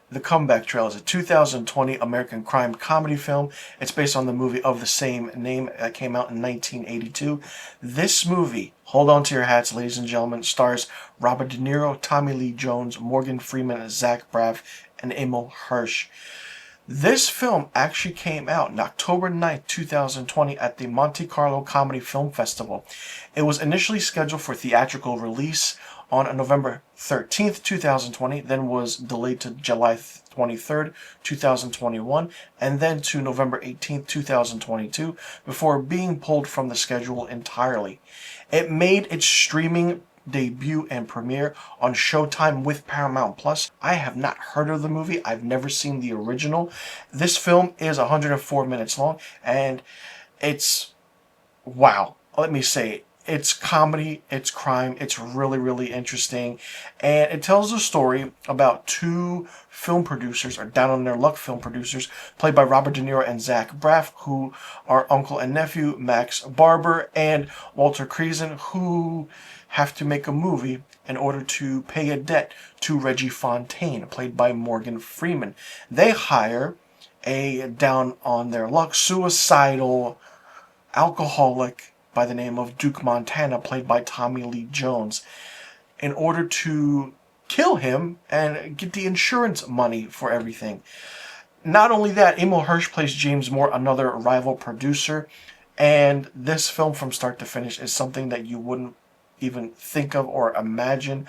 The Comeback Trail is a 2020 American crime comedy film. It's based on the movie of the same name that came out in 1982. This movie, hold on to your hats, ladies and gentlemen, stars Robert De Niro, Tommy Lee Jones, Morgan Freeman, Zach Braff, and Emil Hirsch. This film actually came out on October 9th, 2020 at the Monte Carlo Comedy Film Festival. It was initially scheduled for theatrical release on November 13th, 2020, then was delayed to July 23rd, 2021, and then to November 18th, 2022, before being pulled from the schedule entirely. It made its streaming debut and premiere on Showtime with Paramount Plus. I have not heard of the movie. I've never seen the original. This film is 104 minutes long, and it's, wow, let me say, it's comedy, it's crime, it's really, really interesting, and it tells a story about two film producers, or down on their luck film producers, played by Robert De Niro and Zach Braff, who are uncle and nephew, Max Barber and Walter Creason, who have to make a movie in order to pay a debt to Reggie Fontaine, played by Morgan Freeman. They hire a down on their luck, suicidal alcoholic by the name of Duke Montana, played by Tommy Lee Jones, in order to kill him and get the insurance money for everything. Not only that, Emil Hirsch plays James Moore, another rival producer, and this film from start to finish is something that you wouldn't even think of or imagine.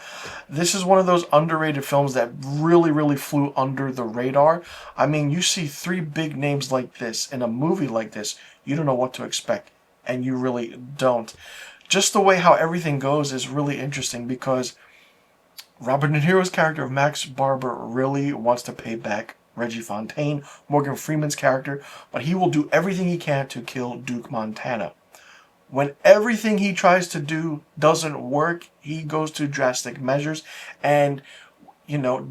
This is one of those underrated films that really, really flew under the radar. I mean, you see three big names like this in a movie like this, you don't know what to expect, and you really don't. Just the way how everything goes is really interesting, because Robert De Niro's character of Max Barber really wants to pay back Reggie Fontaine, Morgan Freeman's character, but he will do everything he can to kill Duke Montana. When everything he tries to do doesn't work, he goes to drastic measures. And, you know,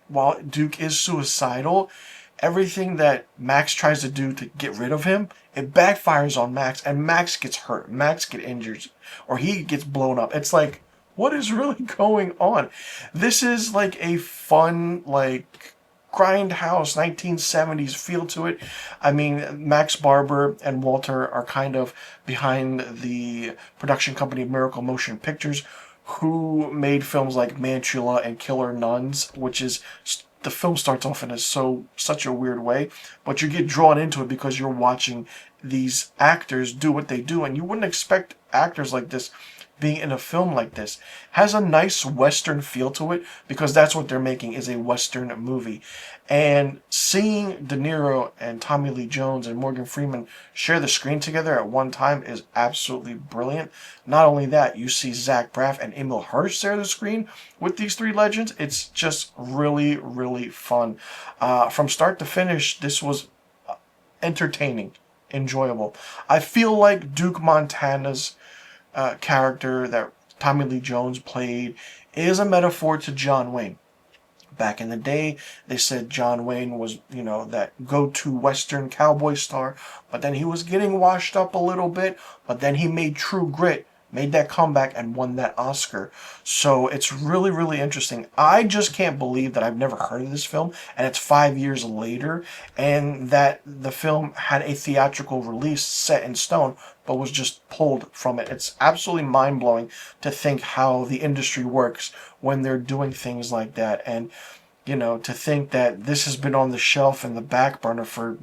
while Duke is suicidal, everything that Max tries to do to get rid of him, it backfires on Max, and Max gets hurt. Max gets injured, or he gets blown up. It's like, what is really going on? This is like a fun, like, grindhouse 1970s feel to it. I mean, Max Barber and Walter are kind of behind the production company Miracle Motion Pictures, who made films like Mantula and Killer Nuns, which is, the film starts off in such a weird way, but you get drawn into it because you're watching these actors do what they do, and you wouldn't expect actors like this being in a film like this. Has a nice Western feel to it, because that's what they're making, is a Western movie. And seeing De Niro and Tommy Lee Jones and Morgan Freeman share the screen together at one time is absolutely brilliant. Not only that, you see Zach Braff and Emil Hirsch share the screen with these three legends. It's just really, really fun. From start to finish, this was entertaining, enjoyable. I feel like Duke Montana's character that Tommy Lee Jones played is a metaphor to John Wayne. Back in the day, they said John Wayne was, that go-to Western cowboy star, but then he was getting washed up a little bit, but then he made True Grit, made that comeback, and won that Oscar. So it's really, really interesting. I just can't believe that I've never heard of this film, and it's 5 years later, and that the film had a theatrical release set in stone, but was just pulled from it. It's absolutely mind-blowing to think how the industry works when they're doing things like that. And, to think that this has been on the shelf and the back burner for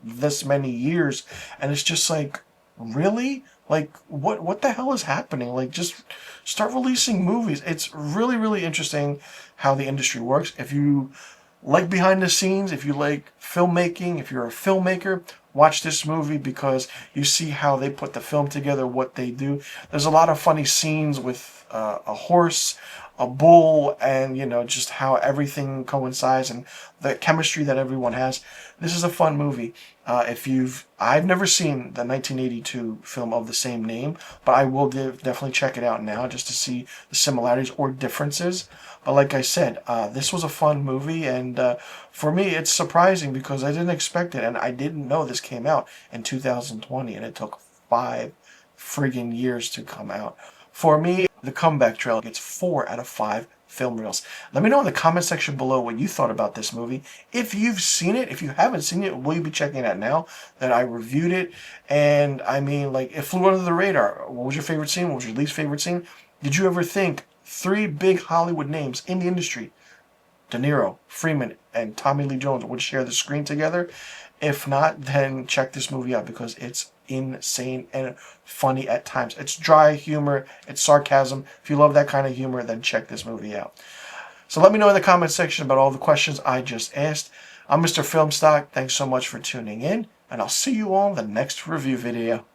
this many years, and it's just like, really? Like, what the hell is happening? Like, just start releasing movies. It's really, really interesting how the industry works. If you like behind the scenes, if you like filmmaking, if you're a filmmaker, watch this movie, because you see how they put the film together, what they do. There's a lot of funny scenes with a horse, a bull, and just how everything coincides and the chemistry that everyone has. This is a fun movie. I've never seen the 1982 film of the same name, but I will definitely check it out now just to see the similarities or differences. But like I said, this was a fun movie, and for me, it's surprising because I didn't expect it, and I didn't know this came out in 2020, and it took 5 friggin' years to come out. For me, The Comeback Trail gets 4 out of 5 film reels. Let me know in the comment section below what you thought about this movie. If you've seen it, if you haven't seen it, will you be checking it out now that I reviewed it? And I mean, like, it flew under the radar. What was your favorite scene? What was your least favorite scene? Did you ever think three big Hollywood names in the industry, De Niro, Freeman, and Tommy Lee Jones, would share the screen together? If not, then check this movie out because it's insane and funny at times. It's dry humor, it's sarcasm. If you love that kind of humor, then check this movie out. So let me know in the comment section about all the questions I just asked. I'm Mr. Filmstock. Thanks so much for tuning in, and I'll see you all in the next review video.